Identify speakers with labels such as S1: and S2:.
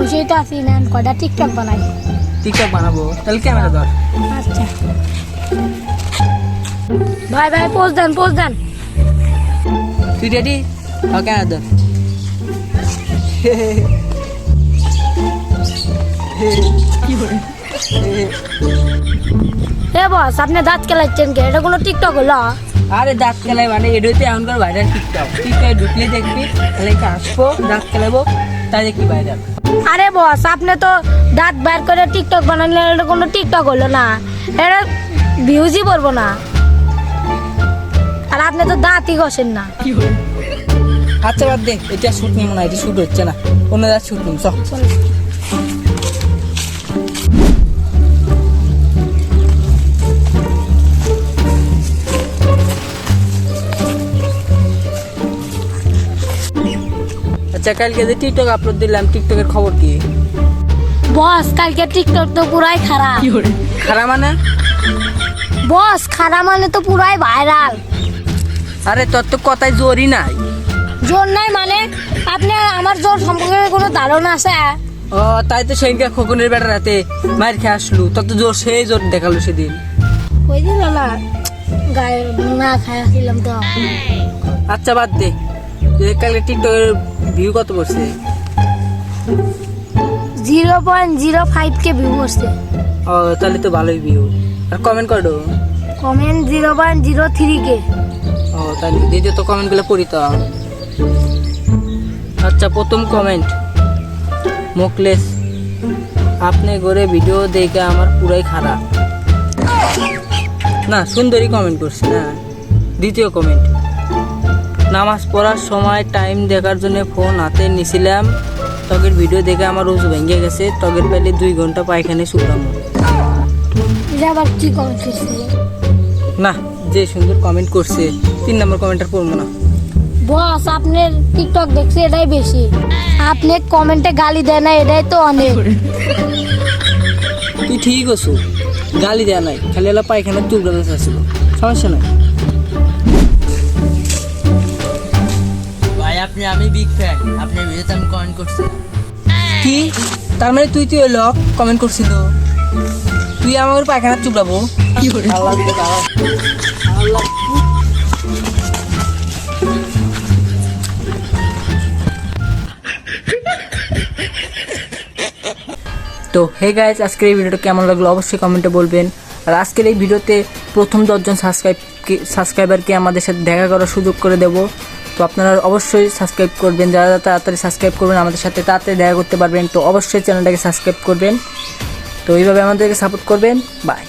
S1: বসেই তো আছি না, কয়টা টিকটক বানাই।
S2: টিকটক বানাবো, তাহলে ক্যামেরা ধর।
S1: আচ্ছা ভাই ভাই পোজ দেন পোজ দেন।
S2: তুই রেডি? ক্যামেরা ধর।
S1: এ বস আপনি দাঁত কেলাচ্ছেন কে? এটা কোনো টিকটক হলো?
S2: আরে দাঁত খেলাই মানে এটাতে এখনকার ভাইরাল টিকটক। টিকটকে ঢুকলে দেখবি, তাহলে আসবো দাঁত খেলাবো, তাই দেখি ভাইরাল।
S1: আরে বস আপনি তো দাঁত বের করে টিকটক বানালেন, এটা কোনো টিকটক হলো না, এটা ভিউজই পড়বো না। আর আপনি তো দাঁতই ঘষেন না।
S2: আচ্ছা বাদ দে, এটা শুট নিব না, এটা শুট হচ্ছে না, অন্য দাঁত শুট নিব। চল আচ্ছা, কালকে যে টিকটক আপলোড দিলাম, টিকটকের খবর কি?
S1: বস কালকে টিকটক তো পুরাই খারাপ।
S2: খারাপ মানে?
S1: বস খারাপ মানে তো পুরাই ভাইরাল।
S2: আরে তোর তো কথায় জোরই নাই।
S1: জোর নাই মানে? আপনি আমার জোর সম্পর্কে কোনো ধারণা আছে?
S2: ও তাই তো সেদিনকে খোকনের বেটা রাতে মার খেয়ে আসলু, তোর তো জোর, সেই জোর দেখালো সেদিন।
S1: ওই দিন না গায়ে না খাইছিলাম তো।
S2: আচ্ছা বাদ দে, কালকে টিকটকের ভিউ কত পড়ছে?
S1: 0.05 কে ভিউ করছে।
S2: ও তাহলে তো ভালোই ভিউ। আর কমেন্ট করো?
S1: কমেন্ট 0.03 কে।
S2: ও তাহলে দ্বিতীয় তো কমেন্টগুলো পড়ি তো। আচ্ছা, প্রথম কমেন্ট মুকলেশ, আপনি ঘরে ভিডিও দেখে আমার পুরাই খারাপ। না, সুন্দরী কমেন্ট করছে না। দ্বিতীয় কমেন্ট, নামাজ পড়ার সময় টাইম দেখার জন্য ফোন হাতে নিছিলাম, তগের ভিডিও দেখে আমার রোজ ভেঙে গেছে, তগের পেলে 2 ঘন্টা পায়খানে শুকলাম।
S1: এটা আবার কি কমেন্ট করছে?
S2: না, যে সুন্দর কমেন্ট করছে, 3 নম্বর কমেন্টটা পড়বো না।
S1: বস আপনার টিকটক দেখছি এটাই বেশি, আপনি কমেন্টে গালি দেন না এটাই তো অনেক।
S2: তুই ঠিক আছো, গালি দেয়া নাই, খালি এলা পায়খানার তুবড়ানো চাচ্ছিল, সমস্যা নাই।
S3: ভাই আপনি, আমি বিগ ফ্যান, আপনার ভিডিওতে আমি কমেন্ট করছি।
S2: কি তার মানে তুই এলো কমেন্ট করছিল, তুই আমার পায়খানা চুপড়াবো? আল্লাহ আল্লাহ। তো হে গাইস, আজকের এই ভিডিওটা কেমন লাগলো অবশ্যই কমেন্টে বলবেন। আর আজকের এই ভিডিওতে প্রথম 10 জন সাবস্ক্রাইবারকে আমাদের সাথে দেখা করার সুযোগ করে দেব। তো আপনারা অবশ্যই সাবস্ক্রাইব করবেন, যারা তাড়াতাড়ি সাবস্ক্রাইব করবেন আমাদের সাথে তাড়াতাড়ি দেখা করতে পারবেন। তো অবশ্যই চ্যানেলটাকে সাবস্ক্রাইব করবেন। তো এইভাবে আমাদেরকে সাপোর্ট করবেন। বাই।